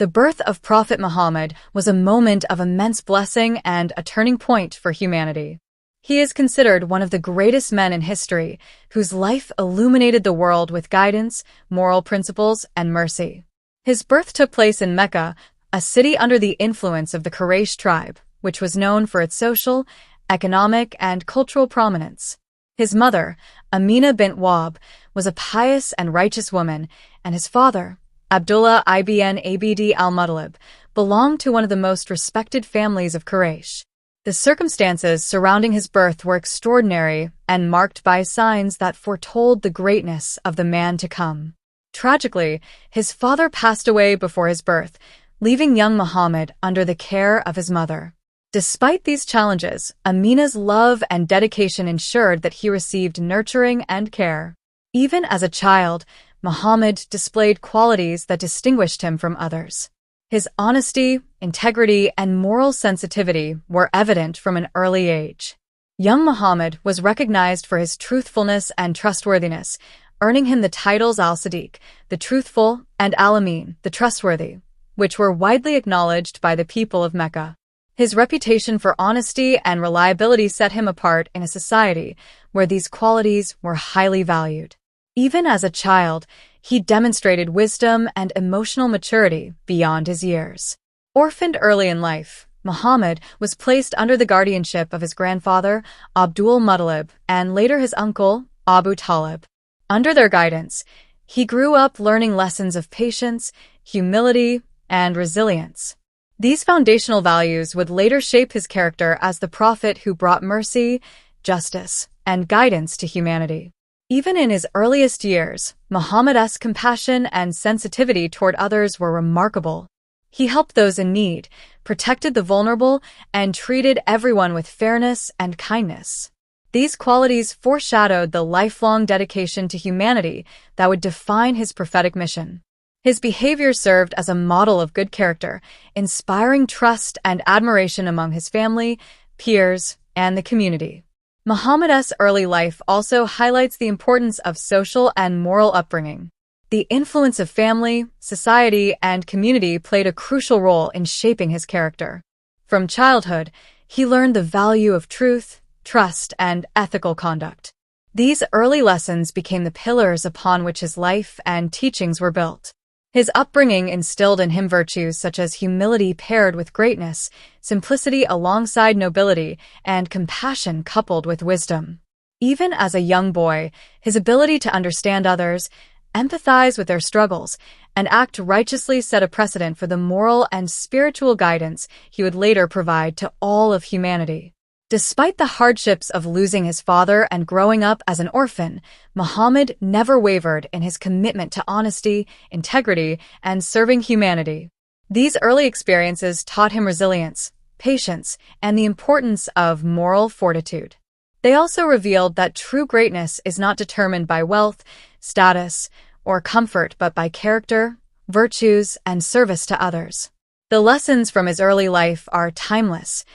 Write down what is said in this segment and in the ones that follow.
The birth of Prophet Muhammad was a moment of immense blessing and a turning point for humanity. He is considered one of the greatest men in history, whose life illuminated the world with guidance, moral principles, and mercy. His birth took place in Mecca, a city under the influence of the Quraysh tribe, which was known for its social, economic, and cultural prominence. His mother, Amina bint Wahb, was a pious and righteous woman, and his father, Abdullah ibn Abd al-Muttalib, belonged to one of the most respected families of Quraysh. The circumstances surrounding his birth were extraordinary and marked by signs that foretold the greatness of the man to come. Tragically, his father passed away before his birth, leaving young Muhammad under the care of his mother. Despite these challenges, Amina's love and dedication ensured that he received nurturing and care. Even as a child, Muhammad displayed qualities that distinguished him from others. His honesty, integrity, and moral sensitivity were evident from an early age. Young Muhammad was recognized for his truthfulness and trustworthiness, earning him the titles Al-Sadiq, the truthful, and Al-Amin, the trustworthy, which were widely acknowledged by the people of Mecca. His reputation for honesty and reliability set him apart in a society where these qualities were highly valued. Even as a child, he demonstrated wisdom and emotional maturity beyond his years. Orphaned early in life, Muhammad was placed under the guardianship of his grandfather, Abdul Muttalib, and later his uncle, Abu Talib. Under their guidance, he grew up learning lessons of patience, humility, and resilience. These foundational values would later shape his character as the prophet who brought mercy, justice, and guidance to humanity. Even in his earliest years, Muhammad's compassion and sensitivity toward others were remarkable. He helped those in need, protected the vulnerable, and treated everyone with fairness and kindness. These qualities foreshadowed the lifelong dedication to humanity that would define his prophetic mission. His behavior served as a model of good character, inspiring trust and admiration among his family, peers, and the community. Muhammad's early life also highlights the importance of social and moral upbringing. The influence of family, society, and community played a crucial role in shaping his character. From childhood, he learned the value of truth, trust, and ethical conduct. These early lessons became the pillars upon which his life and teachings were built. His upbringing instilled in him virtues such as humility paired with greatness, simplicity alongside nobility, and compassion coupled with wisdom. Even as a young boy, his ability to understand others, empathize with their struggles, and act righteously set a precedent for the moral and spiritual guidance he would later provide to all of humanity. Despite the hardships of losing his father and growing up as an orphan, Muhammad never wavered in his commitment to honesty, integrity, and serving humanity. These early experiences taught him resilience, patience, and the importance of moral fortitude. They also revealed that true greatness is not determined by wealth, status, or comfort, but by character, virtues, and service to others. The lessons from his early life are timeless.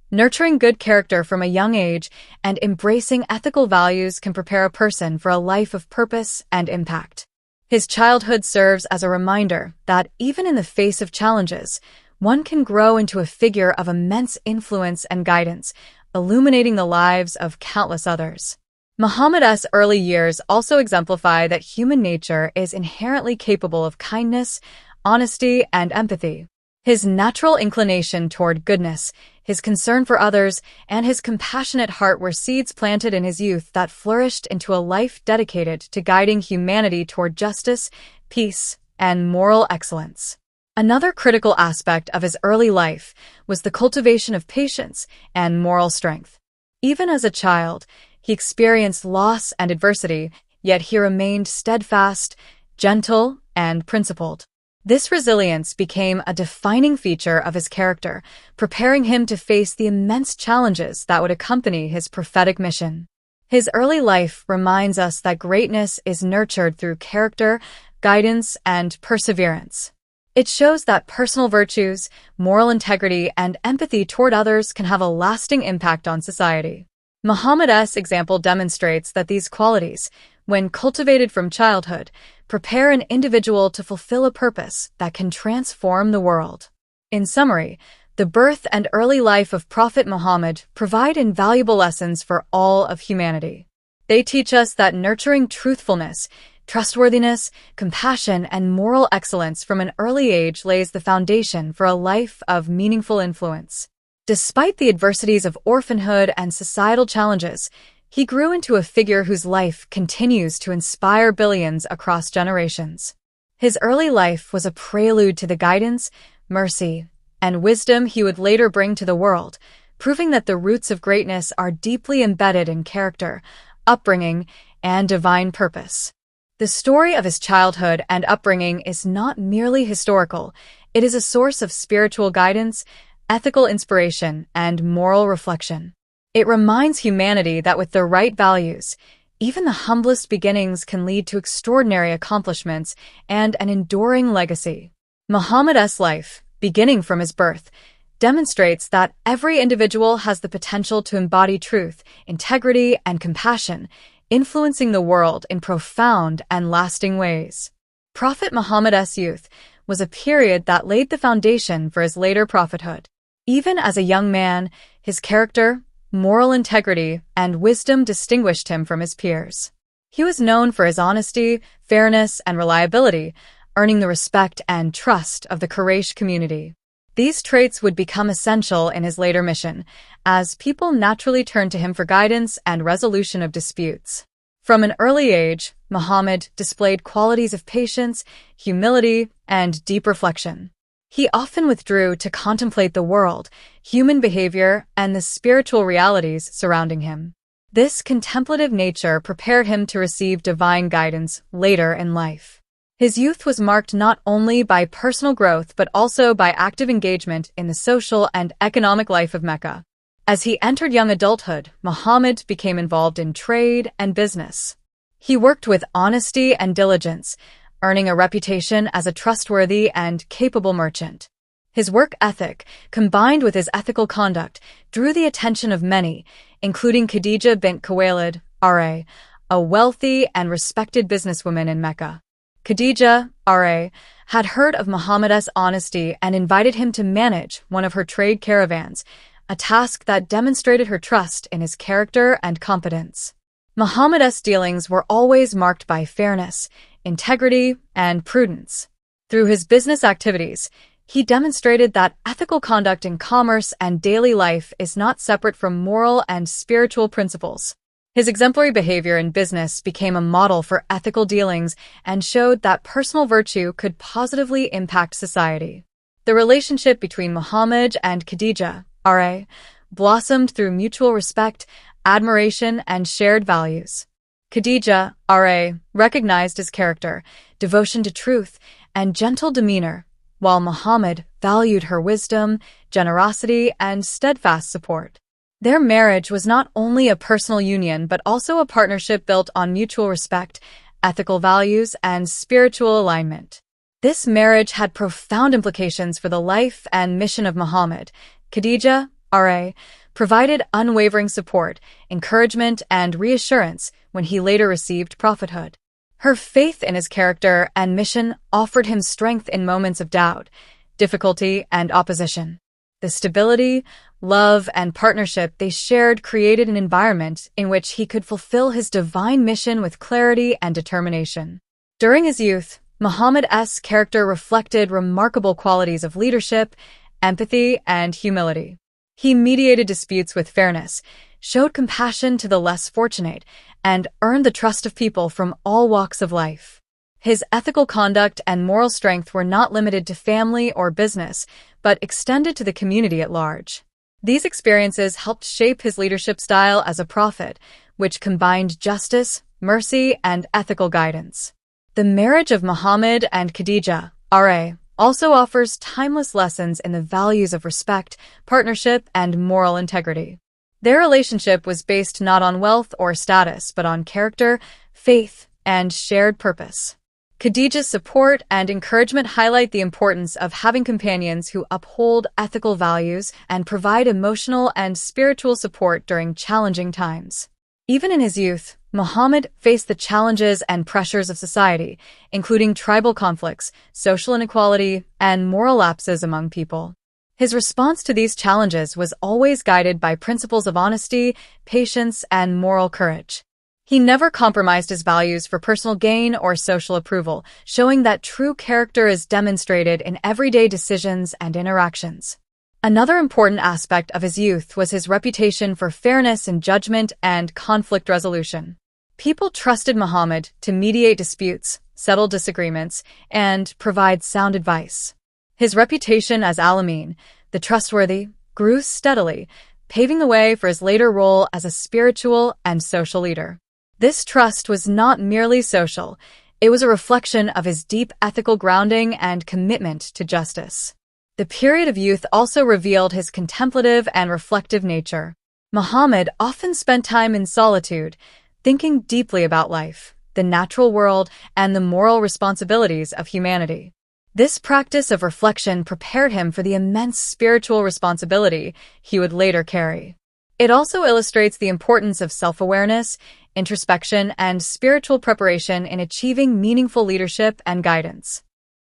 Nurturing good character from a young age and embracing ethical values can prepare a person for a life of purpose and impact. His childhood serves as a reminder that even in the face of challenges, one can grow into a figure of immense influence and guidance, illuminating the lives of countless others. Muhammad's early years also exemplify that human nature is inherently capable of kindness, honesty, and empathy. His natural inclination toward goodness, his concern for others, and his compassionate heart were seeds planted in his youth that flourished into a life dedicated to guiding humanity toward justice, peace, and moral excellence. Another critical aspect of his early life was the cultivation of patience and moral strength. Even as a child, he experienced loss and adversity, yet he remained steadfast, gentle, and principled. This resilience became a defining feature of his character, preparing him to face the immense challenges that would accompany his prophetic mission. His early life reminds us that greatness is nurtured through character, guidance, and perseverance. It shows that personal virtues, moral integrity, and empathy toward others can have a lasting impact on society. Muhammad's example demonstrates that these qualities, when cultivated from childhood, prepare an individual to fulfill a purpose that can transform the world. In summary, the birth and early life of Prophet Muhammad provide invaluable lessons for all of humanity. They teach us that nurturing truthfulness, trustworthiness, compassion, and moral excellence from an early age lays the foundation for a life of meaningful influence. Despite the adversities of orphanhood and societal challenges, he grew into a figure whose life continues to inspire billions across generations. His early life was a prelude to the guidance, mercy, and wisdom he would later bring to the world, proving that the roots of greatness are deeply embedded in character, upbringing, and divine purpose. The story of his childhood and upbringing is not merely historical, it is a source of spiritual guidance, ethical inspiration, and moral reflection. It reminds humanity that with the right values, even the humblest beginnings can lead to extraordinary accomplishments and an enduring legacy. Muhammad's life, beginning from his birth, demonstrates that every individual has the potential to embody truth, integrity, and compassion, influencing the world in profound and lasting ways. Prophet Muhammad's youth was a period that laid the foundation for his later prophethood. Even as a young man, his character, moral integrity, and wisdom distinguished him from his peers. He was known for his honesty, fairness, and reliability, earning the respect and trust of the Quraysh community. These traits would become essential in his later mission, as people naturally turned to him for guidance and resolution of disputes. From an early age, Muhammad displayed qualities of patience, humility, and deep reflection. He often withdrew to contemplate the world, human behavior, and the spiritual realities surrounding him. This contemplative nature prepared him to receive divine guidance later in life. His youth was marked not only by personal growth but also by active engagement in the social and economic life of Mecca. As he entered young adulthood, Muhammad became involved in trade and business. He worked with honesty and diligence, earning a reputation as a trustworthy and capable merchant. His work ethic, combined with his ethical conduct, drew the attention of many, including Khadija bint Khuwaylid, R.A., a wealthy and respected businesswoman in Mecca. Khadija, R.A., had heard of Muhammad's honesty and invited him to manage one of her trade caravans, a task that demonstrated her trust in his character and competence. Muhammad's dealings were always marked by fairness, integrity, and prudence. Through his business activities, he demonstrated that ethical conduct in commerce and daily life is not separate from moral and spiritual principles. His exemplary behavior in business became a model for ethical dealings and showed that personal virtue could positively impact society. The relationship between Muhammad and Khadija, R.A., blossomed through mutual respect, admiration, and shared values. Khadija, R.A., recognized his character, devotion to truth, and gentle demeanor, while Muhammad valued her wisdom, generosity, and steadfast support. Their marriage was not only a personal union but also a partnership built on mutual respect, ethical values, and spiritual alignment. This marriage had profound implications for the life and mission of Muhammad. Khadija, R.A., provided unwavering support, encouragement, and reassurance when he later received prophethood. Her faith in his character and mission offered him strength in moments of doubt, difficulty, and opposition. The stability, love, and partnership they shared created an environment in which he could fulfill his divine mission with clarity and determination. During his youth, Muhammad's character reflected remarkable qualities of leadership, empathy, and humility. He mediated disputes with fairness, showed compassion to the less fortunate, and earned the trust of people from all walks of life. His ethical conduct and moral strength were not limited to family or business, but extended to the community at large. These experiences helped shape his leadership style as a prophet, which combined justice, mercy, and ethical guidance. The marriage of Muhammad and Khadija, R.A., also offers timeless lessons in the values of respect, partnership, and moral integrity. Their relationship was based not on wealth or status, but on character, faith, and shared purpose. Khadija's support and encouragement highlight the importance of having companions who uphold ethical values and provide emotional and spiritual support during challenging times. Even in his youth, Muhammad faced the challenges and pressures of society, including tribal conflicts, social inequality, and moral lapses among people. His response to these challenges was always guided by principles of honesty, patience, and moral courage. He never compromised his values for personal gain or social approval, showing that true character is demonstrated in everyday decisions and interactions. Another important aspect of his youth was his reputation for fairness in judgment and conflict resolution. People trusted Muhammad to mediate disputes, settle disagreements, and provide sound advice. His reputation as Al-Amin, the trustworthy, grew steadily, paving the way for his later role as a spiritual and social leader. This trust was not merely social, it was a reflection of his deep ethical grounding and commitment to justice. The period of youth also revealed his contemplative and reflective nature. Muhammad often spent time in solitude, thinking deeply about life, the natural world, and the moral responsibilities of humanity. This practice of reflection prepared him for the immense spiritual responsibility he would later carry. It also illustrates the importance of self-awareness, introspection, and spiritual preparation in achieving meaningful leadership and guidance.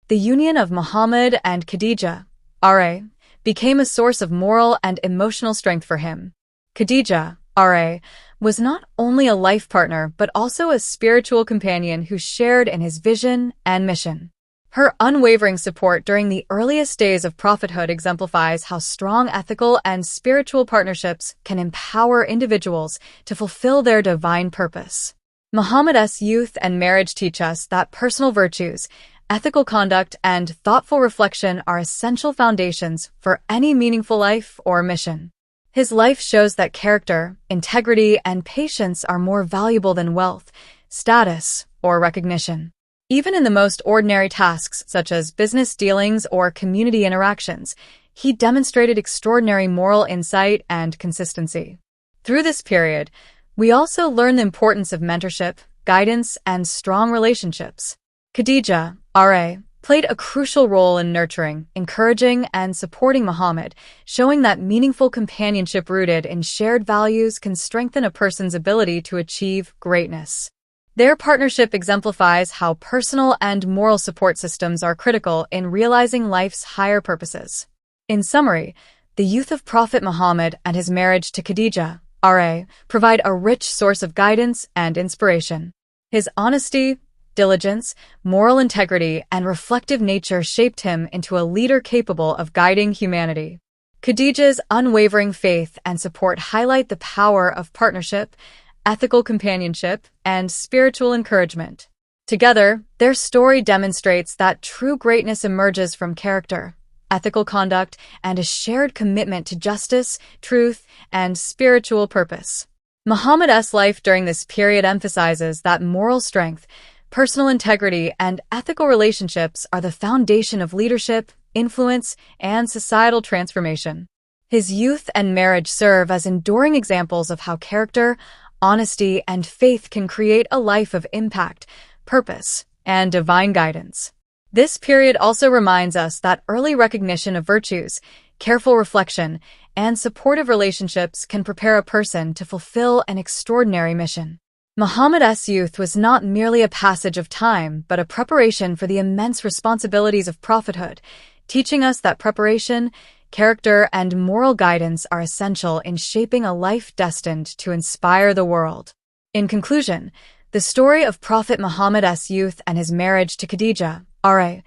The union of Muhammad and Khadija, R.A., became a source of moral and emotional strength for him. Khadija, R.A., was not only a life partner but also a spiritual companion who shared in his vision and mission. Her unwavering support during the earliest days of prophethood exemplifies how strong ethical and spiritual partnerships can empower individuals to fulfill their divine purpose. Muhammad's youth and marriage teach us that personal virtues, ethical conduct, and thoughtful reflection are essential foundations for any meaningful life or mission. His life shows that character, integrity, and patience are more valuable than wealth, status, or recognition. Even in the most ordinary tasks such as business dealings or community interactions, he demonstrated extraordinary moral insight and consistency. Through this period, we also learn the importance of mentorship, guidance, and strong relationships. Khadija, R.A., played a crucial role in nurturing, encouraging, and supporting Muhammad, showing that meaningful companionship rooted in shared values can strengthen a person's ability to achieve greatness. Their partnership exemplifies how personal and moral support systems are critical in realizing life's higher purposes. In summary, the youth of Prophet Muhammad and his marriage to Khadija, R.A., provide a rich source of guidance and inspiration. His honesty, diligence, moral integrity, and reflective nature shaped him into a leader capable of guiding humanity. Khadija's unwavering faith and support highlight the power of partnership, ethical companionship, and spiritual encouragement. Together, their story demonstrates that true greatness emerges from character, ethical conduct, and a shared commitment to justice, truth, and spiritual purpose. Muhammad's life during this period emphasizes that moral strength, personal integrity, and ethical relationships are the foundation of leadership, influence, and societal transformation. His youth and marriage serve as enduring examples of how character, honesty, and faith can create a life of impact, purpose, and divine guidance. This period also reminds us that early recognition of virtues, careful reflection, and supportive relationships can prepare a person to fulfill an extraordinary mission. Muhammad's youth was not merely a passage of time, but a preparation for the immense responsibilities of prophethood, teaching us that preparation, character, and moral guidance are essential in shaping a life destined to inspire the world. In conclusion, the story of Prophet Muhammad's youth and his marriage to Khadija, R.A.,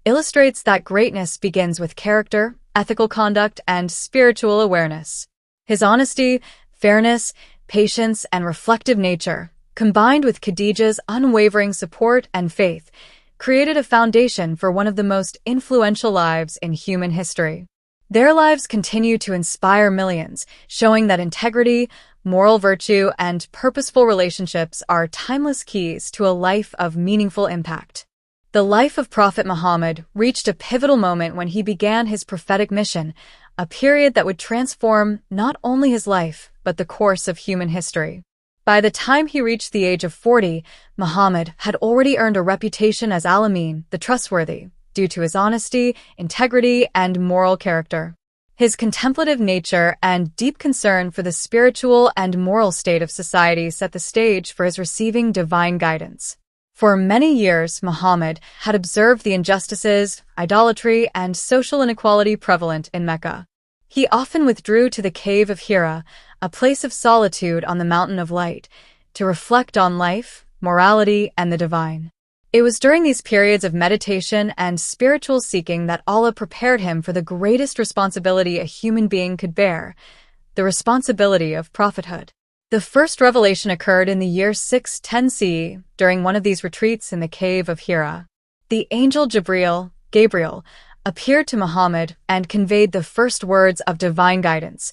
illustrates that greatness begins with character, ethical conduct, and spiritual awareness. His honesty, fairness, patience, and reflective nature, combined with Khadija's unwavering support and faith, created a foundation for one of the most influential lives in human history. Their lives continue to inspire millions, showing that integrity, moral virtue, and purposeful relationships are timeless keys to a life of meaningful impact. The life of Prophet Muhammad reached a pivotal moment when he began his prophetic mission, a period that would transform not only his life, but the course of human history. By the time he reached the age of 40, Muhammad had already earned a reputation as Al-Amin, the trustworthy, due to his honesty, integrity, and moral character. His contemplative nature and deep concern for the spiritual and moral state of society set the stage for his receiving divine guidance. For many years, Muhammad had observed the injustices, idolatry, and social inequality prevalent in Mecca. He often withdrew to the cave of Hira, a place of solitude on the Mountain of Light, to reflect on life, morality, and the divine. It was during these periods of meditation and spiritual seeking that Allah prepared him for the greatest responsibility a human being could bear, the responsibility of prophethood. The first revelation occurred in the year 610 CE, during one of these retreats in the cave of Hira. The angel Gabriel, appeared to Muhammad and conveyed the first words of divine guidance.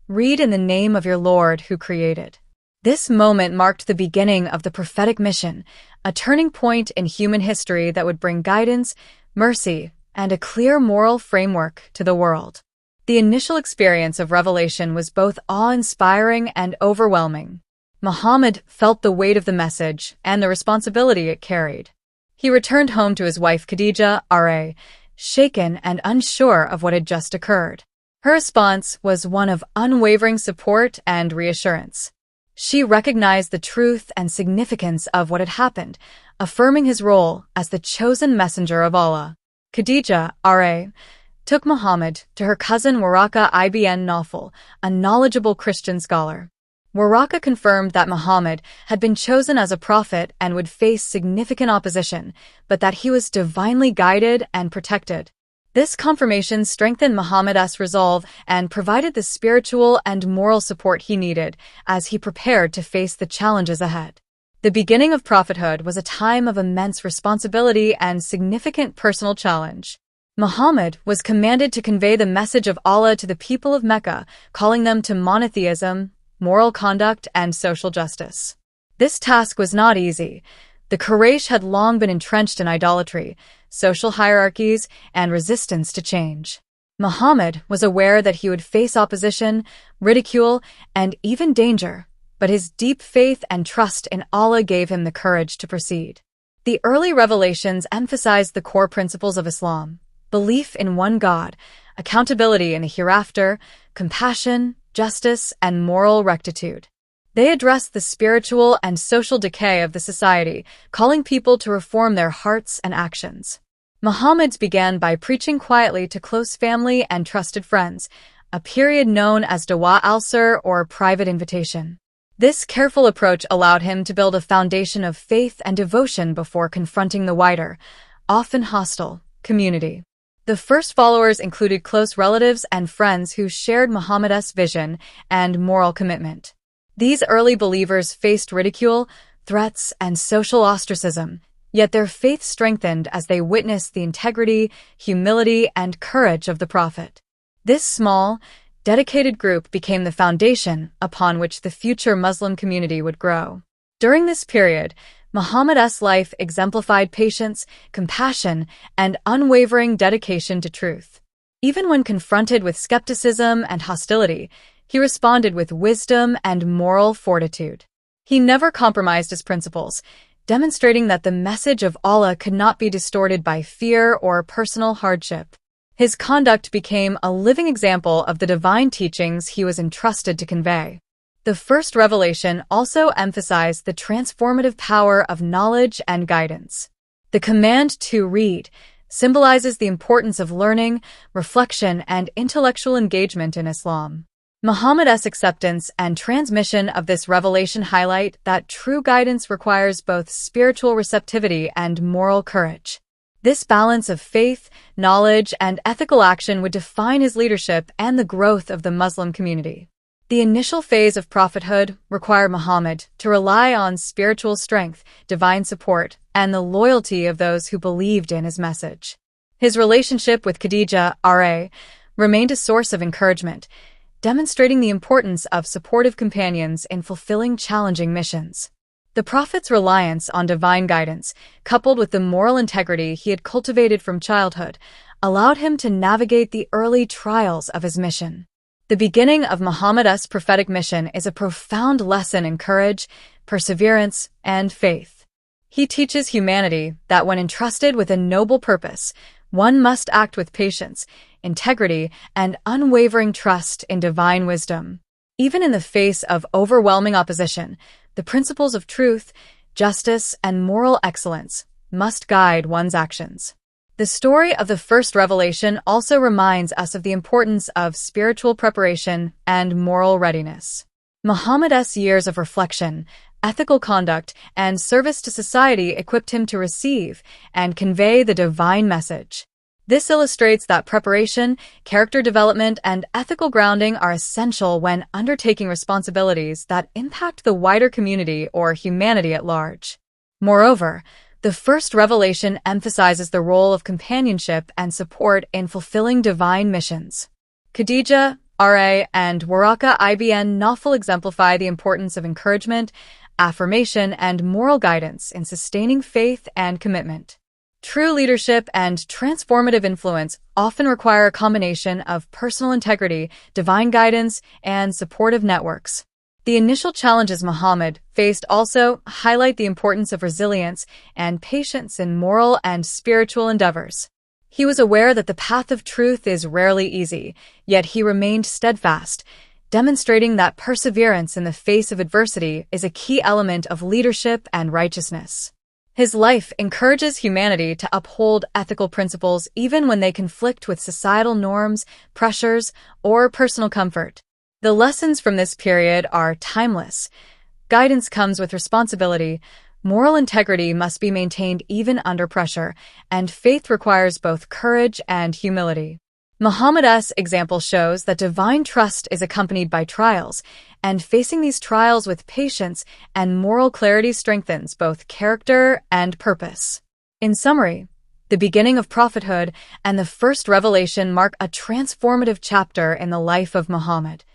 Read in the name of your Lord who created. This moment marked the beginning of the prophetic mission, a turning point in human history that would bring guidance, mercy, and a clear moral framework to the world. The initial experience of revelation was both awe-inspiring and overwhelming. Muhammad felt the weight of the message and the responsibility it carried. He returned home to his wife Khadija, shaken and unsure of what had just occurred. Her response was one of unwavering support and reassurance. She recognized the truth and significance of what had happened, affirming his role as the chosen messenger of Allah. Khadija, took Muhammad to her cousin Waraka ibn Nawfal, a knowledgeable Christian scholar. Waraka confirmed that Muhammad had been chosen as a prophet and would face significant opposition, but that he was divinely guided and protected. This confirmation strengthened Muhammad's resolve and provided the spiritual and moral support he needed as he prepared to face the challenges ahead. The beginning of prophethood was a time of immense responsibility and significant personal challenge. Muhammad was commanded to convey the message of Allah to the people of Mecca, calling them to monotheism, moral conduct, and social justice. This task was not easy. The Quraysh had long been entrenched in idolatry, social hierarchies, and resistance to change. Muhammad was aware that he would face opposition, ridicule, and even danger, but his deep faith and trust in Allah gave him the courage to proceed. The early revelations emphasized the core principles of Islam: belief in one God, accountability in the hereafter, compassion, justice, and moral rectitude. They addressed the spiritual and social decay of the society, calling people to reform their hearts and actions. Muhammad began by preaching quietly to close family and trusted friends, a period known as Dawa al-Sir or private invitation. This careful approach allowed him to build a foundation of faith and devotion before confronting the wider, often hostile, community. The first followers included close relatives and friends who shared Muhammad's vision and moral commitment. These early believers faced ridicule, threats, and social ostracism, yet their faith strengthened as they witnessed the integrity, humility, and courage of the Prophet. This small, dedicated group became the foundation upon which the future Muslim community would grow. During this period, Muhammad's life exemplified patience, compassion, and unwavering dedication to truth. Even when confronted with skepticism and hostility, he responded with wisdom and moral fortitude. He never compromised his principles, demonstrating that the message of Allah could not be distorted by fear or personal hardship. His conduct became a living example of the divine teachings he was entrusted to convey. The first revelation also emphasized the transformative power of knowledge and guidance. The command to read symbolizes the importance of learning, reflection, and intellectual engagement in Islam. Muhammad's acceptance and transmission of this revelation highlight that true guidance requires both spiritual receptivity and moral courage. This balance of faith, knowledge, and ethical action would define his leadership and the growth of the Muslim community. The initial phase of prophethood required Muhammad to rely on spiritual strength, divine support, and the loyalty of those who believed in his message. His relationship with Khadija remained a source of encouragement, demonstrating the importance of supportive companions in fulfilling challenging missions. The Prophet's reliance on divine guidance, coupled with the moral integrity he had cultivated from childhood, allowed him to navigate the early trials of his mission. The beginning of Muhammad's prophetic mission is a profound lesson in courage, perseverance, and faith. He teaches humanity that when entrusted with a noble purpose, One must act with patience, integrity, and unwavering trust in divine wisdom. Even in the face of overwhelming opposition, the principles of truth, justice, and moral excellence must guide one's actions. The story of the first revelation also reminds us of the importance of spiritual preparation and moral readiness. Muhammad's years of reflection, ethical conduct, and service to society equipped him to receive and convey the divine message. This illustrates that preparation, character development, and ethical grounding are essential when undertaking responsibilities that impact the wider community or humanity at large. Moreover, the first revelation emphasizes the role of companionship and support in fulfilling divine missions. Khadija, R.A., and Waraka ibn Nawfal exemplify the importance of encouragement, affirmation, and moral guidance in sustaining faith and commitment. True leadership and transformative influence often require a combination of personal integrity, divine guidance, and supportive networks. The initial challenges Muhammad faced also highlight the importance of resilience and patience in moral and spiritual endeavors. He was aware that the path of truth is rarely easy, yet he remained steadfast, demonstrating that perseverance in the face of adversity is a key element of leadership and righteousness. His life encourages humanity to uphold ethical principles even when they conflict with societal norms, pressures, or personal comfort. The lessons from this period are timeless. Guidance comes with responsibility, moral integrity must be maintained even under pressure, and faith requires both courage and humility. Muhammad's example shows that divine trust is accompanied by trials, and facing these trials with patience and moral clarity strengthens both character and purpose. In summary, the beginning of prophethood and the first revelation mark a transformative chapter in the life of Muhammad.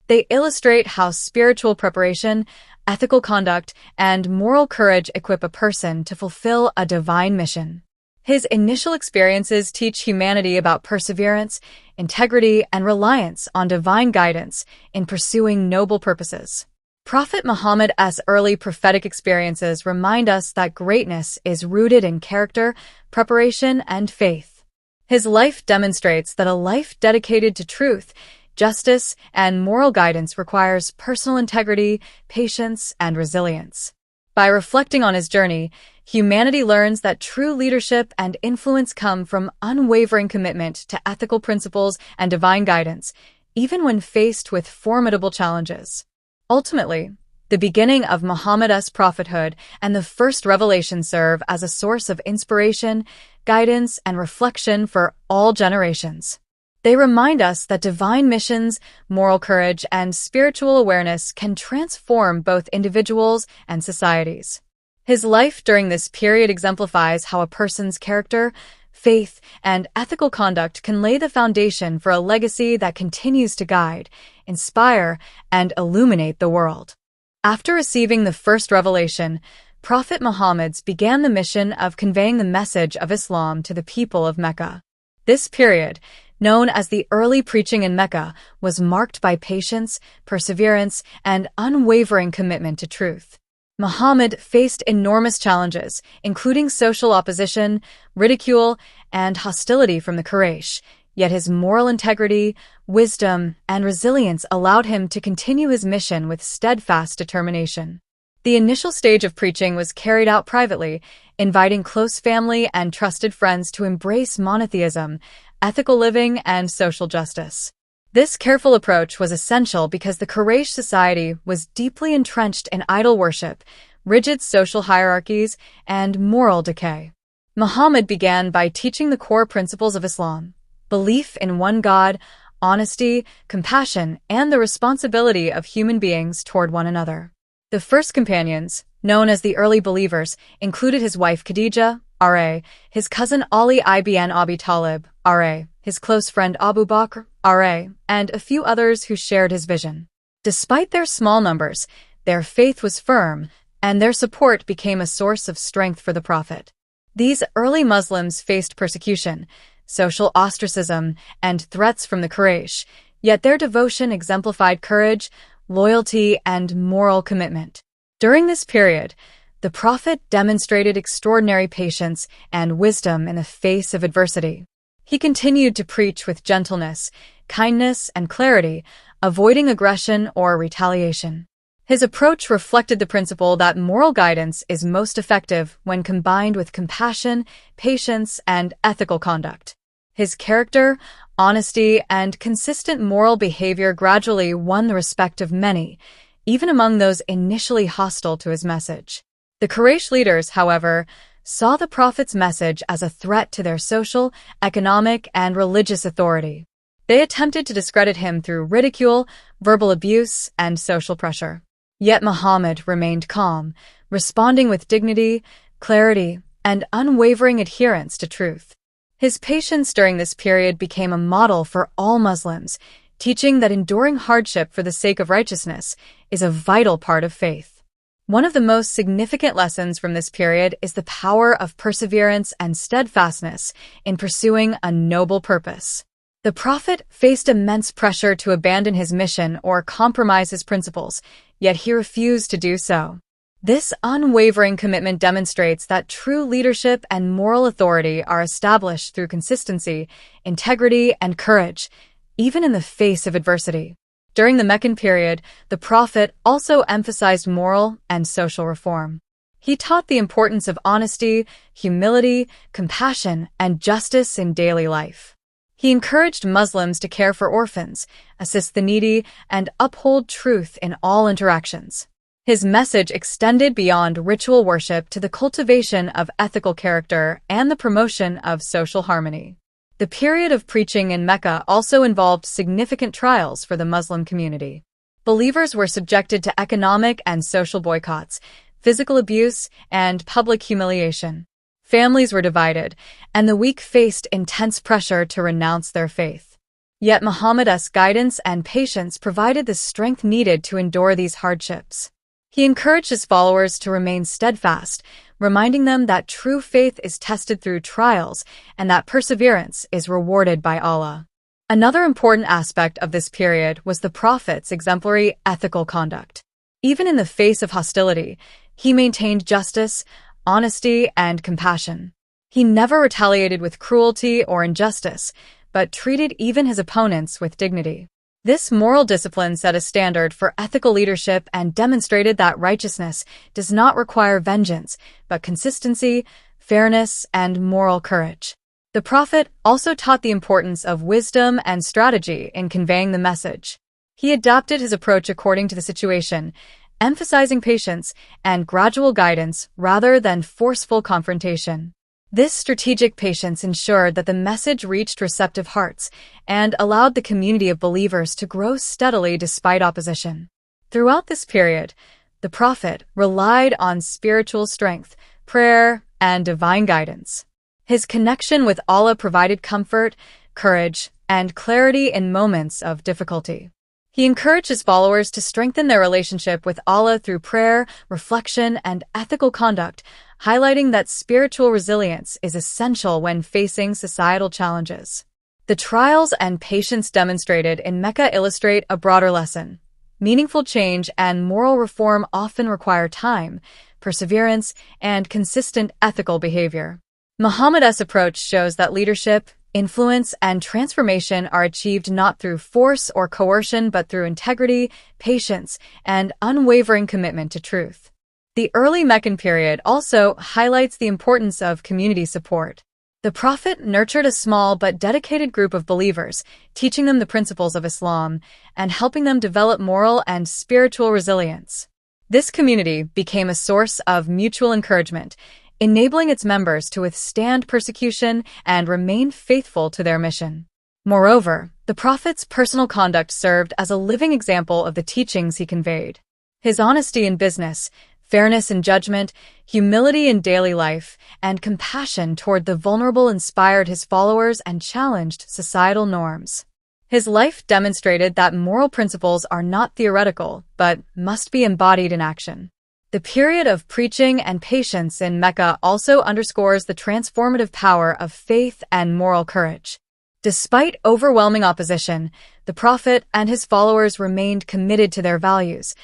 They illustrate how spiritual preparation, ethical conduct, and moral courage equip a person to fulfill a divine mission. His initial experiences teach humanity about perseverance, integrity, and reliance on divine guidance in pursuing noble purposes. Prophet Muhammad's early prophetic experiences remind us that greatness is rooted in character, preparation, and faith. His life demonstrates that a life dedicated to truth, justice, and moral guidance requires personal integrity, patience, and resilience. By reflecting on his journey, humanity learns that true leadership and influence come from unwavering commitment to ethical principles and divine guidance, even when faced with formidable challenges. Ultimately, the beginning of Muhammad's prophethood and the first revelation serve as a source of inspiration, guidance, and reflection for all generations. They remind us that divine missions, moral courage, and spiritual awareness can transform both individuals and societies. His life during this period exemplifies how a person's character, faith, and ethical conduct can lay the foundation for a legacy that continues to guide, inspire, and illuminate the world. After receiving the first revelation, Prophet Muhammad began the mission of conveying the message of Islam to the people of Mecca. This period, known as the early preaching in Mecca, was marked by patience, perseverance, and unwavering commitment to truth. Muhammad faced enormous challenges, including social opposition, ridicule, and hostility from the Quraysh, yet his moral integrity, wisdom, and resilience allowed him to continue his mission with steadfast determination. The initial stage of preaching was carried out privately, inviting close family and trusted friends to embrace monotheism, ethical living, and social justice. This careful approach was essential because the Quraysh society was deeply entrenched in idol worship, rigid social hierarchies, and moral decay. Muhammad began by teaching the core principles of Islam: belief in one God, honesty, compassion, and the responsibility of human beings toward one another. The first companions, known as the early believers, included his wife Khadija, R.A., his cousin Ali ibn Abi Talib, R.A., his close friend Abu Bakr, R.A., and a few others who shared his vision. Despite their small numbers, their faith was firm, and their support became a source of strength for the Prophet. These early Muslims faced persecution, social ostracism, and threats from the Quraysh, yet their devotion exemplified courage, loyalty, and moral commitment. During this period, the Prophet demonstrated extraordinary patience and wisdom in the face of adversity. He continued to preach with gentleness, kindness, and clarity, avoiding aggression or retaliation. His approach reflected the principle that moral guidance is most effective when combined with compassion, patience, and ethical conduct. His character, honesty, and consistent moral behavior gradually won the respect of many, even among those initially hostile to his message. The Quraysh leaders, however, saw the prophet's message as a threat to their social, economic, and religious authority. They attempted to discredit him through ridicule, verbal abuse, and social pressure. Yet Muhammad remained calm, responding with dignity, clarity, and unwavering adherence to truth. His patience during this period became a model for all Muslims, teaching that enduring hardship for the sake of righteousness is a vital part of faith. One of the most significant lessons from this period is the power of perseverance and steadfastness in pursuing a noble purpose. The Prophet faced immense pressure to abandon his mission or compromise his principles, yet he refused to do so. This unwavering commitment demonstrates that true leadership and moral authority are established through consistency, integrity, and courage, even in the face of adversity. During the Meccan period, the Prophet also emphasized moral and social reform. He taught the importance of honesty, humility, compassion, and justice in daily life. He encouraged Muslims to care for orphans, assist the needy, and uphold truth in all interactions. His message extended beyond ritual worship to the cultivation of ethical character and the promotion of social harmony. The period of preaching in Mecca also involved significant trials for the Muslim community. Believers were subjected to economic and social boycotts, physical abuse, and public humiliation. Families were divided, and the weak faced intense pressure to renounce their faith. Yet Muhammad's guidance and patience provided the strength needed to endure these hardships. He encouraged his followers to remain steadfast, reminding them that true faith is tested through trials and that perseverance is rewarded by Allah. Another important aspect of this period was the Prophet's exemplary ethical conduct. Even in the face of hostility, he maintained justice, honesty, and compassion. He never retaliated with cruelty or injustice, but treated even his opponents with dignity. This moral discipline set a standard for ethical leadership and demonstrated that righteousness does not require vengeance, but consistency, fairness, and moral courage. The Prophet also taught the importance of wisdom and strategy in conveying the message. He adapted his approach according to the situation, emphasizing patience and gradual guidance rather than forceful confrontation. This strategic patience ensured that the message reached receptive hearts and allowed the community of believers to grow steadily despite opposition. Throughout this period, the Prophet relied on spiritual strength, prayer, and divine guidance. His connection with Allah provided comfort, courage, and clarity in moments of difficulty. He encouraged his followers to strengthen their relationship with Allah through prayer, reflection, and ethical conduct, highlighting that spiritual resilience is essential when facing societal challenges. The trials and patience demonstrated in Mecca illustrate a broader lesson. Meaningful change and moral reform often require time, perseverance, and consistent ethical behavior. Muhammad's approach shows that leadership, influence, and transformation are achieved not through force or coercion but through integrity, patience, and unwavering commitment to truth. The early Meccan period also highlights the importance of community support. The Prophet nurtured a small but dedicated group of believers, teaching them the principles of Islam and helping them develop moral and spiritual resilience. This community became a source of mutual encouragement, enabling its members to withstand persecution and remain faithful to their mission. Moreover, the Prophet's personal conduct served as a living example of the teachings he conveyed. His honesty in business, fairness in judgment, humility in daily life, and compassion toward the vulnerable inspired his followers and challenged societal norms. His life demonstrated that moral principles are not theoretical, but must be embodied in action. The period of preaching and patience in Mecca also underscores the transformative power of faith and moral courage. Despite overwhelming opposition, the Prophet and his followers remained committed to their values,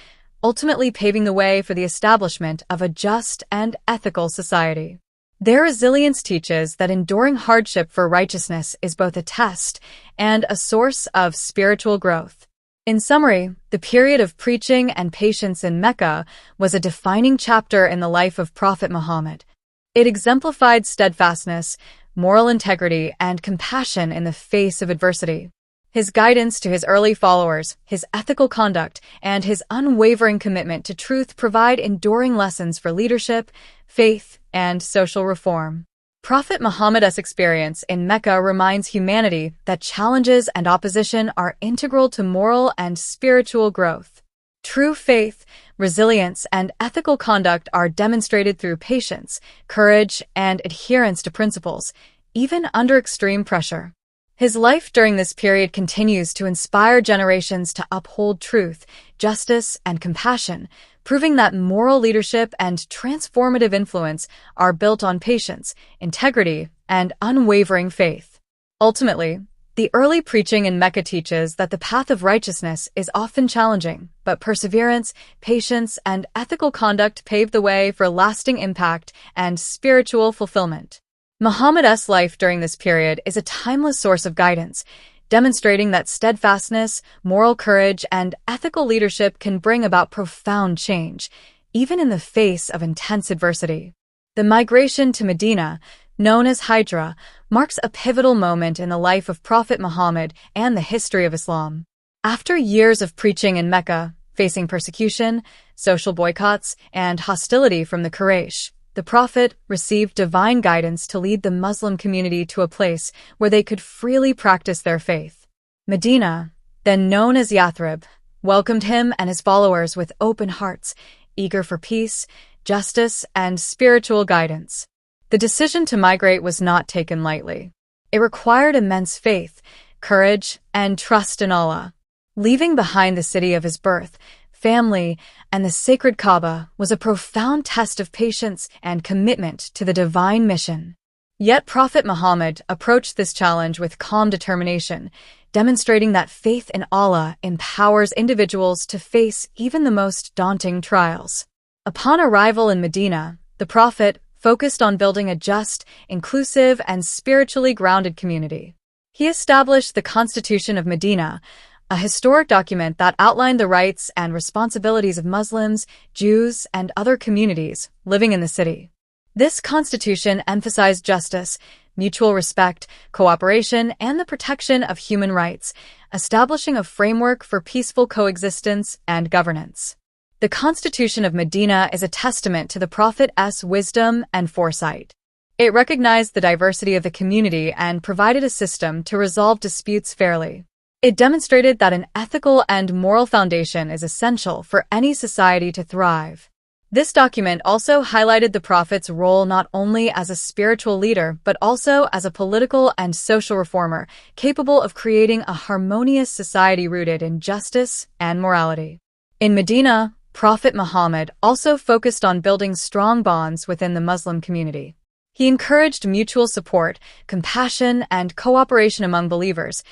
ultimately paving the way for the establishment of a just and ethical society. Their resilience teaches that enduring hardship for righteousness is both a test and a source of spiritual growth. In summary, the period of preaching and patience in Mecca was a defining chapter in the life of Prophet Muhammad. It exemplified steadfastness, moral integrity, and compassion in the face of adversity. His guidance to his early followers, his ethical conduct, and his unwavering commitment to truth provide enduring lessons for leadership, faith, and social reform. Prophet Muhammad's experience in Mecca reminds humanity that challenges and opposition are integral to moral and spiritual growth. True faith, resilience, and ethical conduct are demonstrated through patience, courage, and adherence to principles, even under extreme pressure. His life during this period continues to inspire generations to uphold truth, justice, and compassion, proving that moral leadership and transformative influence are built on patience, integrity, and unwavering faith. Ultimately, the early preaching in Mecca teaches that the path of righteousness is often challenging, but perseverance, patience, and ethical conduct pave the way for lasting impact and spiritual fulfillment. Muhammad's life during this period is a timeless source of guidance, demonstrating that steadfastness, moral courage, and ethical leadership can bring about profound change, even in the face of intense adversity. The migration to Medina, known as Hijra, marks a pivotal moment in the life of Prophet Muhammad and the history of Islam. After years of preaching in Mecca, facing persecution, social boycotts, and hostility from the Quraysh, the Prophet received divine guidance to lead the Muslim community to a place where they could freely practice their faith. Medina, then known as Yathrib, welcomed him and his followers with open hearts, eager for peace, justice, and spiritual guidance. The decision to migrate was not taken lightly. It required immense faith, courage, and trust in Allah. Leaving behind the city of his birth, family, and the sacred Kaaba was a profound test of patience and commitment to the divine mission. Yet Prophet Muhammad approached this challenge with calm determination, demonstrating that faith in Allah empowers individuals to face even the most daunting trials. Upon arrival in Medina, the Prophet focused on building a just, inclusive, and spiritually grounded community. He established the Constitution of Medina, a historic document that outlined the rights and responsibilities of Muslims, Jews, and other communities living in the city. This constitution emphasized justice, mutual respect, cooperation, and the protection of human rights, establishing a framework for peaceful coexistence and governance. The Constitution of Medina is a testament to the Prophet's wisdom and foresight. It recognized the diversity of the community and provided a system to resolve disputes fairly. It demonstrated that an ethical and moral foundation is essential for any society to thrive. This document also highlighted the Prophet's role not only as a spiritual leader, but also as a political and social reformer, capable of creating a harmonious society rooted in justice and morality. In Medina, Prophet Muhammad also focused on building strong bonds within the Muslim community. He encouraged mutual support, compassion, and cooperation among believers,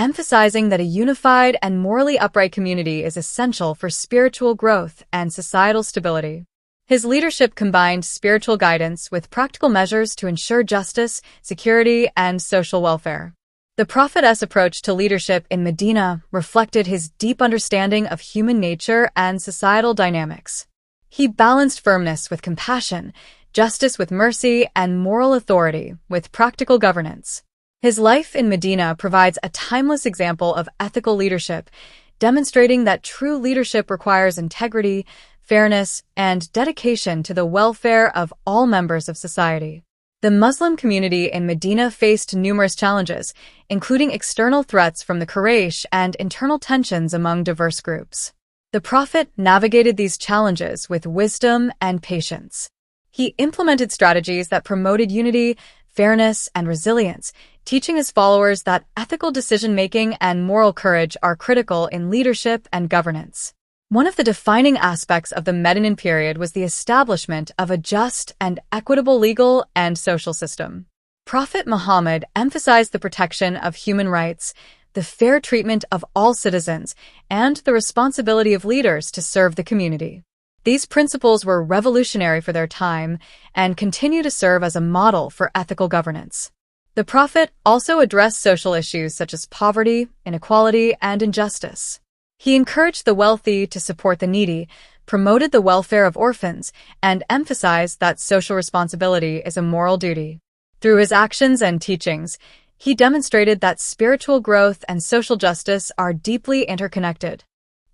emphasizing that a unified and morally upright community is essential for spiritual growth and societal stability. His leadership combined spiritual guidance with practical measures to ensure justice, security, and social welfare. The Prophet's approach to leadership in Medina reflected his deep understanding of human nature and societal dynamics. He balanced firmness with compassion, justice with mercy, and moral authority with practical governance. His life in Medina provides a timeless example of ethical leadership, demonstrating that true leadership requires integrity, fairness, and dedication to the welfare of all members of society. The Muslim community in Medina faced numerous challenges, including external threats from the Quraysh and internal tensions among diverse groups. The Prophet navigated these challenges with wisdom and patience. He implemented strategies that promoted unity, fairness, and resilience, teaching his followers that ethical decision-making and moral courage are critical in leadership and governance. One of the defining aspects of the Medinan period was the establishment of a just and equitable legal and social system. Prophet Muhammad emphasized the protection of human rights, the fair treatment of all citizens, and the responsibility of leaders to serve the community. These principles were revolutionary for their time and continue to serve as a model for ethical governance. The Prophet also addressed social issues such as poverty, inequality, and injustice. He encouraged the wealthy to support the needy, promoted the welfare of orphans, and emphasized that social responsibility is a moral duty. Through his actions and teachings, he demonstrated that spiritual growth and social justice are deeply interconnected.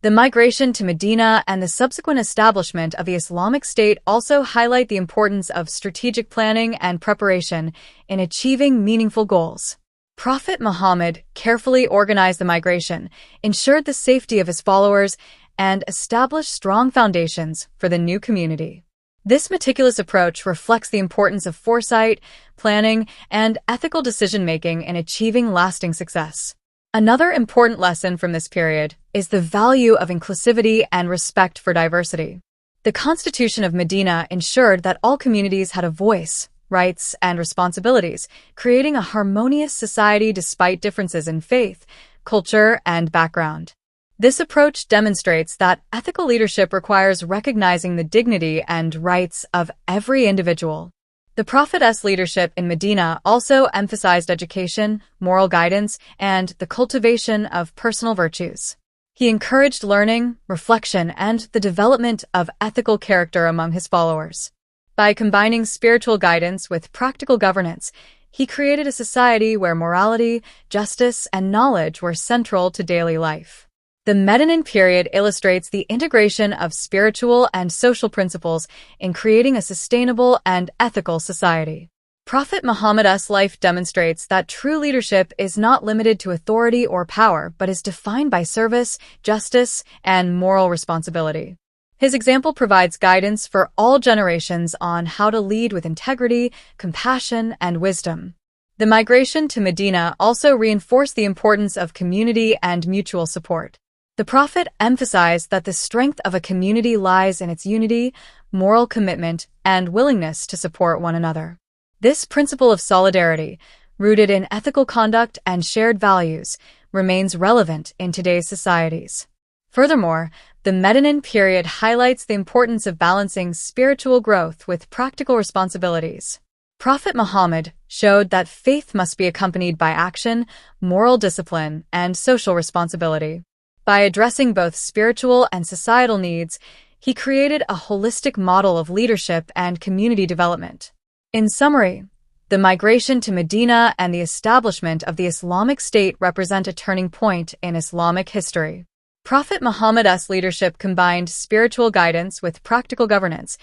The migration to Medina and the subsequent establishment of the Islamic State also highlight the importance of strategic planning and preparation in achieving meaningful goals. Prophet Muhammad carefully organized the migration, ensured the safety of his followers, and established strong foundations for the new community. This meticulous approach reflects the importance of foresight, planning, and ethical decision-making in achieving lasting success. Another important lesson from this period is the value of inclusivity and respect for diversity. The Constitution of Medina ensured that all communities had a voice, rights, and responsibilities, creating a harmonious society despite differences in faith, culture, and background. This approach demonstrates that ethical leadership requires recognizing the dignity and rights of every individual. The Prophet's leadership in Medina also emphasized education, moral guidance, and the cultivation of personal virtues. He encouraged learning, reflection, and the development of ethical character among his followers. By combining spiritual guidance with practical governance, he created a society where morality, justice, and knowledge were central to daily life. The Medinan period illustrates the integration of spiritual and social principles in creating a sustainable and ethical society. Prophet Muhammad's life demonstrates that true leadership is not limited to authority or power, but is defined by service, justice, and moral responsibility. His example provides guidance for all generations on how to lead with integrity, compassion, and wisdom. The migration to Medina also reinforced the importance of community and mutual support. The Prophet emphasized that the strength of a community lies in its unity, moral commitment, and willingness to support one another. This principle of solidarity, rooted in ethical conduct and shared values, remains relevant in today's societies. Furthermore, the Medinan period highlights the importance of balancing spiritual growth with practical responsibilities. Prophet Muhammad showed that faith must be accompanied by action, moral discipline, and social responsibility. By addressing both spiritual and societal needs, he created a holistic model of leadership and community development. In summary, the migration to Medina and the establishment of the Islamic State represent a turning point in Islamic history. Prophet Muhammad's leadership combined spiritual guidance with practical governance,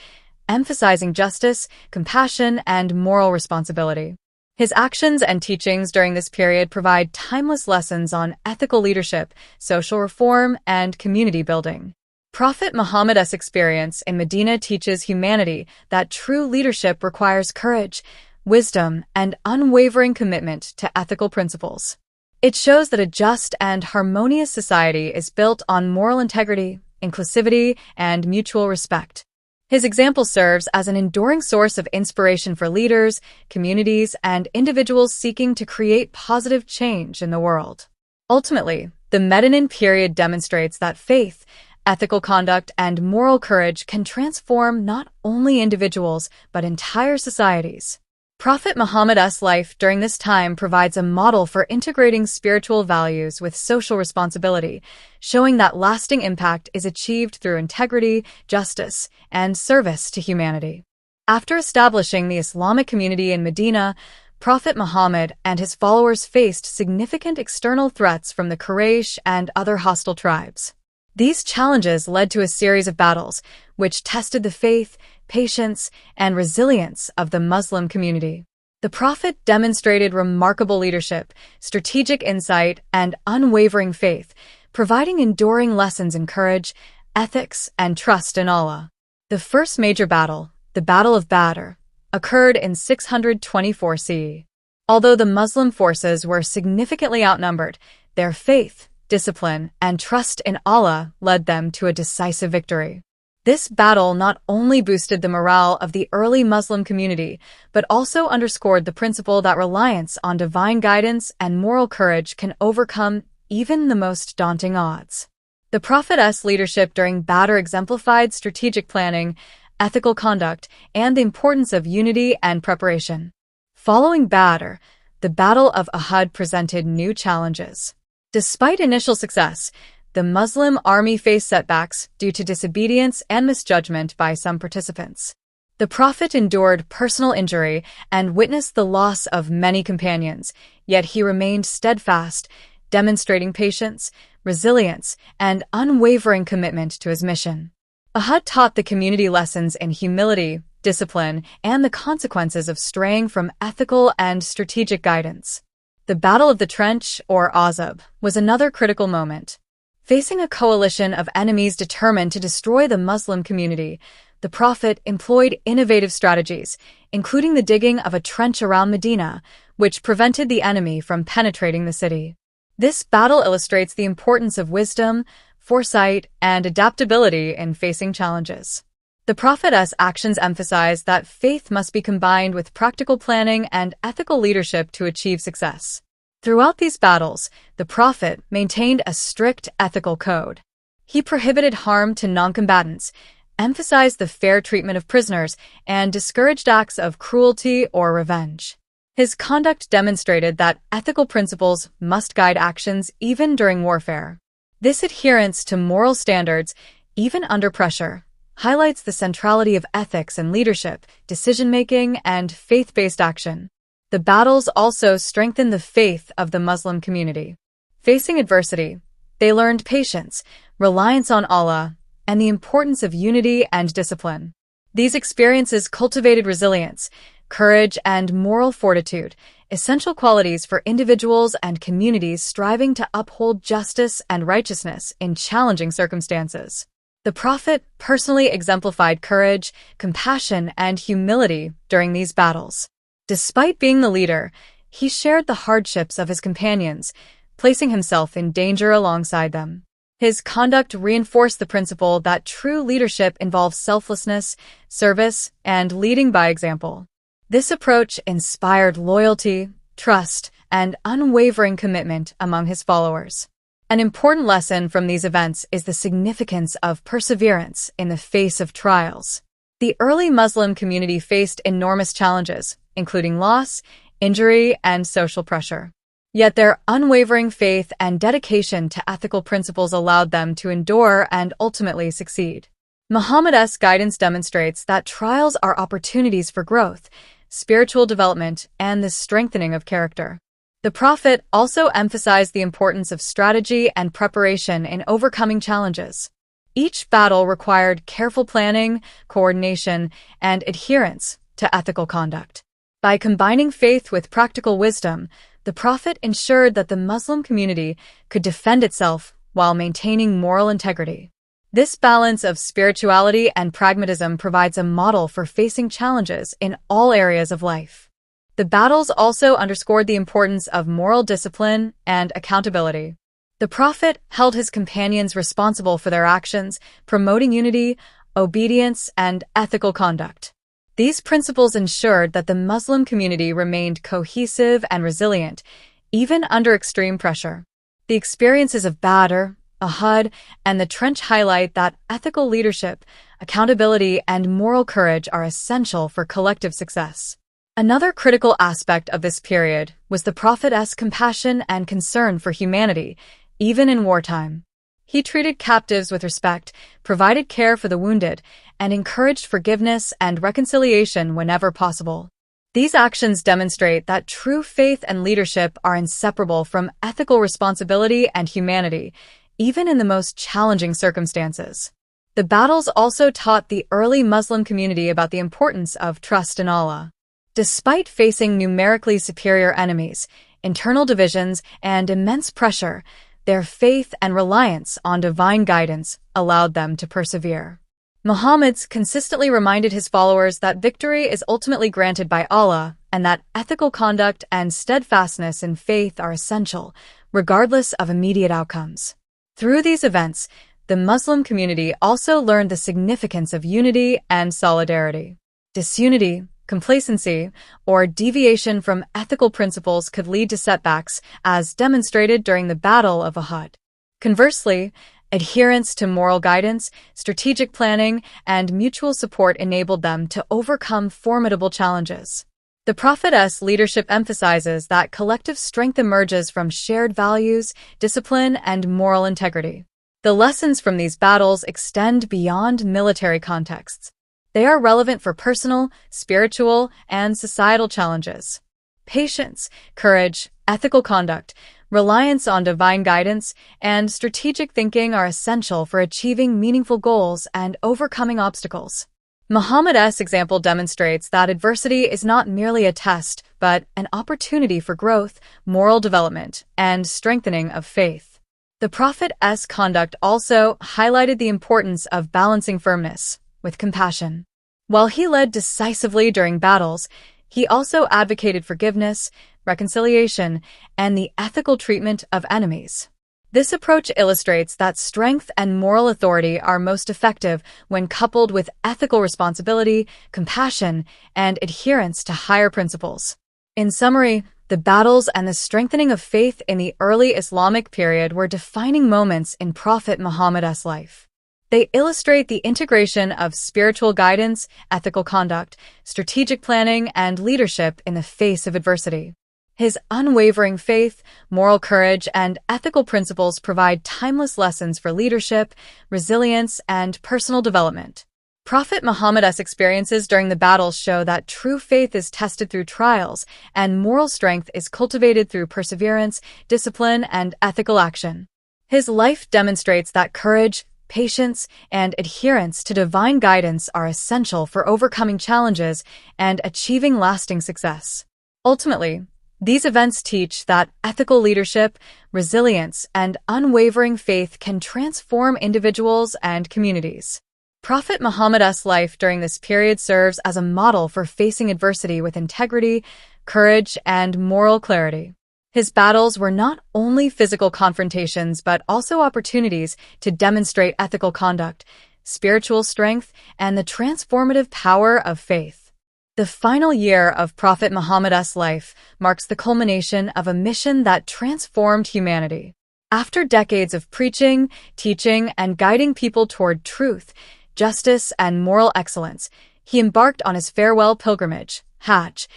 emphasizing justice, compassion, and moral responsibility. His actions and teachings during this period provide timeless lessons on ethical leadership, social reform, and community building. Prophet Muhammad's experience in Medina teaches humanity that true leadership requires courage, wisdom, and unwavering commitment to ethical principles. It shows that a just and harmonious society is built on moral integrity, inclusivity, and mutual respect. His example serves as an enduring source of inspiration for leaders, communities, and individuals seeking to create positive change in the world. Ultimately, the Medinan period demonstrates that faith, ethical conduct, and moral courage can transform not only individuals, but entire societies. Prophet Muhammad's life during this time provides a model for integrating spiritual values with social responsibility, showing that lasting impact is achieved through integrity, justice, and service to humanity. After establishing the Islamic community in Medina, Prophet Muhammad and his followers faced significant external threats from the Quraysh and other hostile tribes. These challenges led to a series of battles, which tested the faith, patience, and resilience of the Muslim community. The Prophet demonstrated remarkable leadership, strategic insight, and unwavering faith, providing enduring lessons in courage, ethics, and trust in Allah. The first major battle, the Battle of Badr, occurred in 624 CE. Although the Muslim forces were significantly outnumbered, their faith, discipline, and trust in Allah led them to a decisive victory. This battle not only boosted the morale of the early Muslim community, but also underscored the principle that reliance on divine guidance and moral courage can overcome even the most daunting odds. The Prophet's leadership during Badr exemplified strategic planning, ethical conduct, and the importance of unity and preparation. Following Badr, the Battle of Uhud presented new challenges. Despite initial success, the Muslim army faced setbacks due to disobedience and misjudgment by some participants. The Prophet endured personal injury and witnessed the loss of many companions, yet he remained steadfast, demonstrating patience, resilience, and unwavering commitment to his mission. Uhud taught the community lessons in humility, discipline, and the consequences of straying from ethical and strategic guidance. The Battle of the Trench, or Azab, was another critical moment. Facing a coalition of enemies determined to destroy the Muslim community, the Prophet employed innovative strategies, including the digging of a trench around Medina, which prevented the enemy from penetrating the city. This battle illustrates the importance of wisdom, foresight, and adaptability in facing challenges. The Prophet's actions emphasize that faith must be combined with practical planning and ethical leadership to achieve success. Throughout these battles, the Prophet maintained a strict ethical code. He prohibited harm to non-combatants, emphasized the fair treatment of prisoners, and discouraged acts of cruelty or revenge. His conduct demonstrated that ethical principles must guide actions even during warfare. This adherence to moral standards, even under pressure, highlights the centrality of ethics in leadership, decision-making, and faith-based action. The battles also strengthened the faith of the Muslim community. Facing adversity, they learned patience, reliance on Allah, and the importance of unity and discipline. These experiences cultivated resilience, courage, and moral fortitude, essential qualities for individuals and communities striving to uphold justice and righteousness in challenging circumstances. The Prophet personally exemplified courage, compassion, and humility during these battles. Despite being the leader, he shared the hardships of his companions, placing himself in danger alongside them. His conduct reinforced the principle that true leadership involves selflessness, service, and leading by example. This approach inspired loyalty, trust, and unwavering commitment among his followers. An important lesson from these events is the significance of perseverance in the face of trials. The early Muslim community faced enormous challenges, including loss, injury, and social pressure. Yet their unwavering faith and dedication to ethical principles allowed them to endure and ultimately succeed. Muhammad's guidance demonstrates that trials are opportunities for growth, spiritual development, and the strengthening of character. The Prophet also emphasized the importance of strategy and preparation in overcoming challenges. Each battle required careful planning, coordination, and adherence to ethical conduct. By combining faith with practical wisdom, the Prophet ensured that the Muslim community could defend itself while maintaining moral integrity. This balance of spirituality and pragmatism provides a model for facing challenges in all areas of life. The battles also underscored the importance of moral discipline and accountability. The Prophet held his companions responsible for their actions, promoting unity, obedience, and ethical conduct. These principles ensured that the Muslim community remained cohesive and resilient, even under extreme pressure. The experiences of Badr, Uhud, and the Trench highlight that ethical leadership, accountability, and moral courage are essential for collective success. Another critical aspect of this period was the Prophet's compassion and concern for humanity, even in wartime. He treated captives with respect, provided care for the wounded, and encouraged forgiveness and reconciliation whenever possible. These actions demonstrate that true faith and leadership are inseparable from ethical responsibility and humanity, even in the most challenging circumstances. The battles also taught the early Muslim community about the importance of trust in Allah. Despite facing numerically superior enemies, internal divisions, and immense pressure, their faith and reliance on divine guidance allowed them to persevere. Muhammad consistently reminded his followers that victory is ultimately granted by Allah and that ethical conduct and steadfastness in faith are essential, regardless of immediate outcomes. Through these events, the Muslim community also learned the significance of unity and solidarity. Disunity, complacency, or deviation from ethical principles could lead to setbacks, as demonstrated during the Battle of Uhud. Conversely, Adherence to moral guidance, strategic planning, and mutual support enabled them to overcome formidable challenges. The Prophet's leadership emphasizes that collective strength emerges from shared values, discipline, and moral integrity. The lessons from these battles extend beyond military contexts. They are relevant for personal, spiritual, and societal challenges. Patience, courage, ethical conduct, reliance on divine guidance, and strategic thinking are essential for achieving meaningful goals and overcoming obstacles. Muhammad's example demonstrates that adversity is not merely a test, but an opportunity for growth, moral development, and strengthening of faith. The Prophet's conduct also highlighted the importance of balancing firmness with compassion. While he led decisively during battles, he also advocated forgiveness, reconciliation, and the ethical treatment of enemies. This approach illustrates that strength and moral authority are most effective when coupled with ethical responsibility, compassion, and adherence to higher principles. In summary, the battles and the strengthening of faith in the early Islamic period were defining moments in Prophet Muhammad's life. They illustrate the integration of spiritual guidance, ethical conduct, strategic planning, and leadership in the face of adversity. His unwavering faith, moral courage, and ethical principles provide timeless lessons for leadership, resilience, and personal development. Prophet Muhammad's experiences during the battles show that true faith is tested through trials, and moral strength is cultivated through perseverance, discipline, and ethical action. His life demonstrates that courage, patience, and adherence to divine guidance are essential for overcoming challenges and achieving lasting success. Ultimately, these events teach that ethical leadership, resilience, and unwavering faith can transform individuals and communities. Prophet Muhammad's life during this period serves as a model for facing adversity with integrity, courage, and moral clarity. His battles were not only physical confrontations but also opportunities to demonstrate ethical conduct, spiritual strength, and the transformative power of faith. The final year of Prophet Muhammad's life marks the culmination of a mission that transformed humanity. After decades of preaching, teaching, and guiding people toward truth, justice, and moral excellence, he embarked on his farewell pilgrimage, Hajj,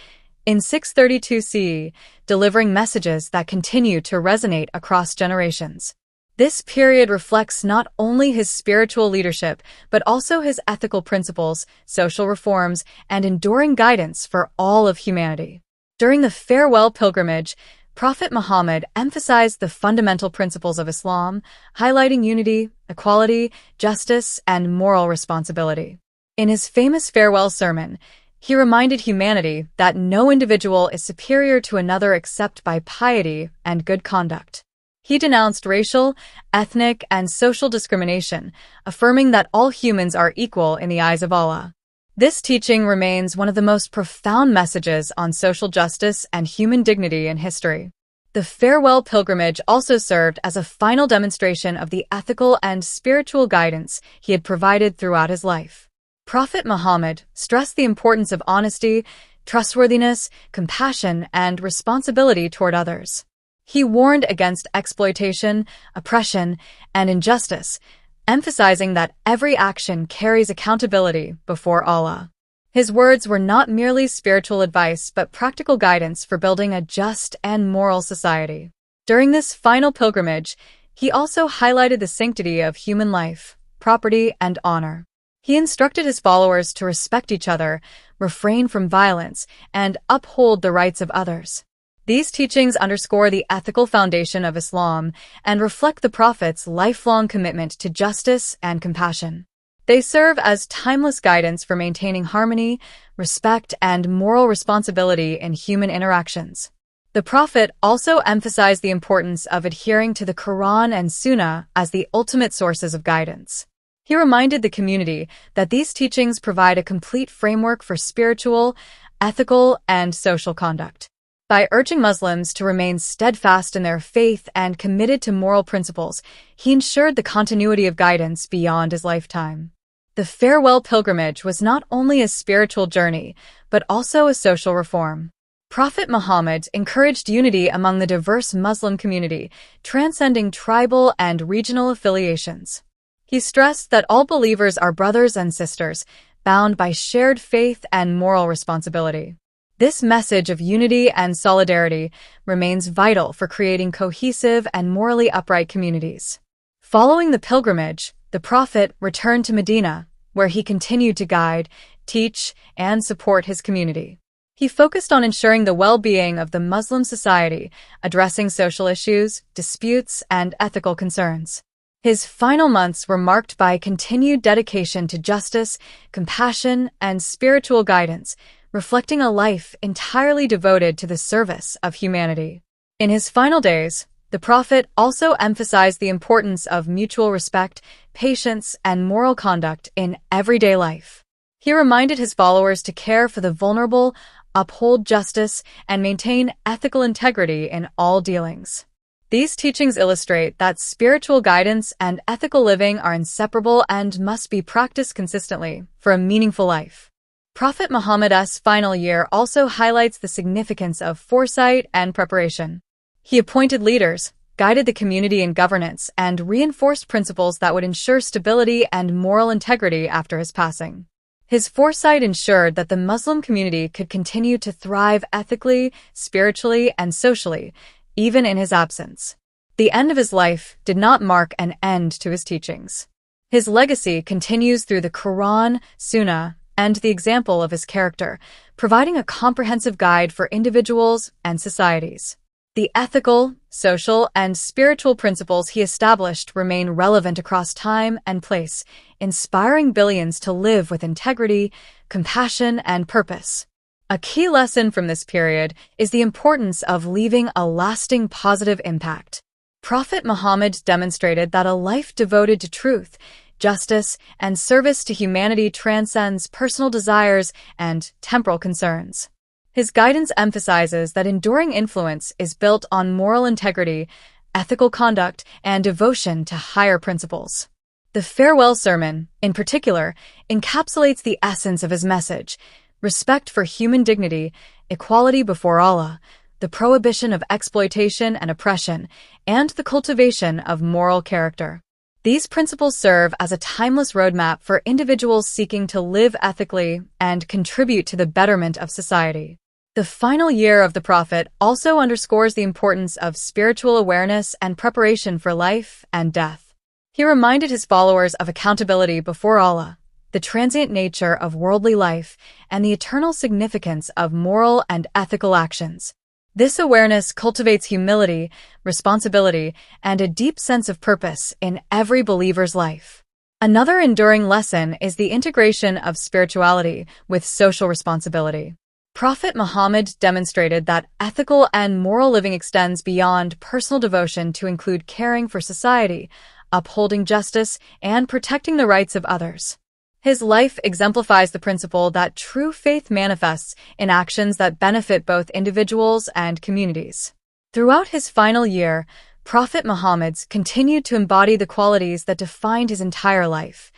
in 632 CE, delivering messages that continue to resonate across generations. This period reflects not only his spiritual leadership, but also his ethical principles, social reforms, and enduring guidance for all of humanity. During the farewell pilgrimage, Prophet Muhammad emphasized the fundamental principles of Islam, highlighting unity, equality, justice, and moral responsibility. In his famous farewell sermon, he reminded humanity that no individual is superior to another except by piety and good conduct. He denounced racial, ethnic, and social discrimination, affirming that all humans are equal in the eyes of Allah. This teaching remains one of the most profound messages on social justice and human dignity in history. The farewell pilgrimage also served as a final demonstration of the ethical and spiritual guidance he had provided throughout his life. Prophet Muhammad stressed the importance of honesty, trustworthiness, compassion, and responsibility toward others. He warned against exploitation, oppression, and injustice, emphasizing that every action carries accountability before Allah. His words were not merely spiritual advice but practical guidance for building a just and moral society. During this final pilgrimage, he also highlighted the sanctity of human life, property, and honor. He instructed his followers to respect each other, refrain from violence, and uphold the rights of others. These teachings underscore the ethical foundation of Islam and reflect the Prophet's lifelong commitment to justice and compassion. They serve as timeless guidance for maintaining harmony, respect, and moral responsibility in human interactions. The Prophet also emphasized the importance of adhering to the Quran and Sunnah as the ultimate sources of guidance. He reminded the community that these teachings provide a complete framework for spiritual, ethical, and social conduct. By urging Muslims to remain steadfast in their faith and committed to moral principles, he ensured the continuity of guidance beyond his lifetime. The farewell pilgrimage was not only a spiritual journey, but also a social reform. Prophet Muhammad encouraged unity among the diverse Muslim community, transcending tribal and regional affiliations. He stressed that all believers are brothers and sisters, bound by shared faith and moral responsibility. This message of unity and solidarity remains vital for creating cohesive and morally upright communities. Following the pilgrimage, the Prophet returned to Medina, where he continued to guide, teach, and support his community. He focused on ensuring the well-being of the Muslim society, addressing social issues, disputes, and ethical concerns. His final months were marked by continued dedication to justice, compassion, and spiritual guidance, reflecting a life entirely devoted to the service of humanity. In his final days, the Prophet also emphasized the importance of mutual respect, patience, and moral conduct in everyday life. He reminded his followers to care for the vulnerable, uphold justice, and maintain ethical integrity in all dealings. These teachings illustrate that spiritual guidance and ethical living are inseparable and must be practiced consistently for a meaningful life. Prophet Muhammad's final year also highlights the significance of foresight and preparation. He appointed leaders, guided the community in governance, and reinforced principles that would ensure stability and moral integrity after his passing. His foresight ensured that the Muslim community could continue to thrive ethically, spiritually, and socially, even in his absence. The end of his life did not mark an end to his teachings. His legacy continues through the Quran, Sunnah, and the example of his character, providing a comprehensive guide for individuals and societies. The ethical, social, and spiritual principles he established remain relevant across time and place, inspiring billions to live with integrity, compassion, and purpose. A key lesson from this period is the importance of leaving a lasting positive impact. Prophet Muhammad demonstrated that a life devoted to truth, justice, and service to humanity transcends personal desires and temporal concerns. His guidance emphasizes that enduring influence is built on moral integrity, ethical conduct, and devotion to higher principles. The farewell sermon, in particular, encapsulates the essence of his message: respect for human dignity, equality before Allah, the prohibition of exploitation and oppression, and the cultivation of moral character. These principles serve as a timeless roadmap for individuals seeking to live ethically and contribute to the betterment of society. The final year of the Prophet also underscores the importance of spiritual awareness and preparation for life and death. He reminded his followers of accountability before Allah, the transient nature of worldly life, and the eternal significance of moral and ethical actions. This awareness cultivates humility, responsibility, and a deep sense of purpose in every believer's life. Another enduring lesson is the integration of spirituality with social responsibility. Prophet Muhammad demonstrated that ethical and moral living extends beyond personal devotion to include caring for society, upholding justice, and protecting the rights of others. His life exemplifies the principle that true faith manifests in actions that benefit both individuals and communities. Throughout his final year, Prophet Muhammad continued to embody the qualities that defined his entire life: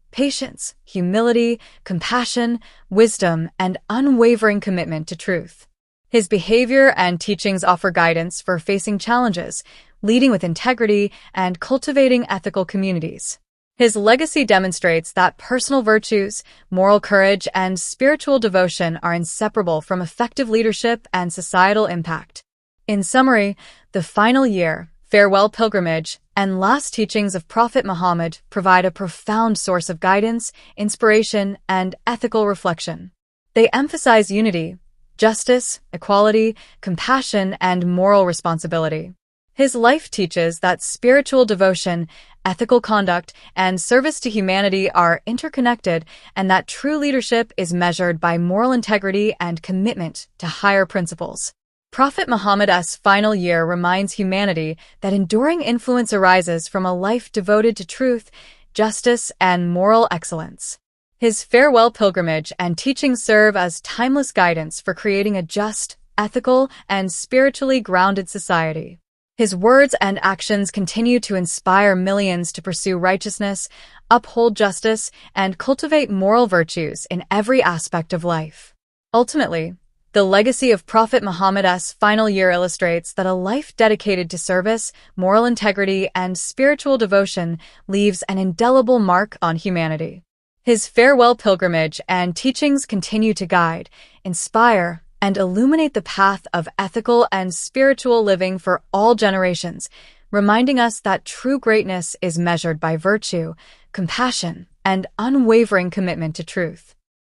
patience, humility, compassion, wisdom, and unwavering commitment to truth. His behavior and teachings offer guidance for facing challenges, leading with integrity, and cultivating ethical communities. His legacy demonstrates that personal virtues, moral courage, and spiritual devotion are inseparable from effective leadership and societal impact. In summary, the final year, farewell pilgrimage, and last teachings of Prophet Muhammad provide a profound source of guidance, inspiration, and ethical reflection. They emphasize unity, justice, equality, compassion, and moral responsibility. His life teaches that spiritual devotion, ethical conduct, and service to humanity are interconnected, and that true leadership is measured by moral integrity and commitment to higher principles. Prophet Muhammad's final year reminds humanity that enduring influence arises from a life devoted to truth, justice, and moral excellence. His farewell pilgrimage and teachings serve as timeless guidance for creating a just, ethical, and spiritually grounded society. His words and actions continue to inspire millions to pursue righteousness, uphold justice, and cultivate moral virtues in every aspect of life. Ultimately, The legacy of Prophet Muhammad's final year illustrates that a life dedicated to service, moral integrity, and spiritual devotion leaves an indelible mark on humanity. His farewell pilgrimage and teachings continue to guide, inspire, and illuminate the path of ethical and spiritual living for all generations, reminding us that true greatness is measured by virtue, compassion, and unwavering commitment to truth.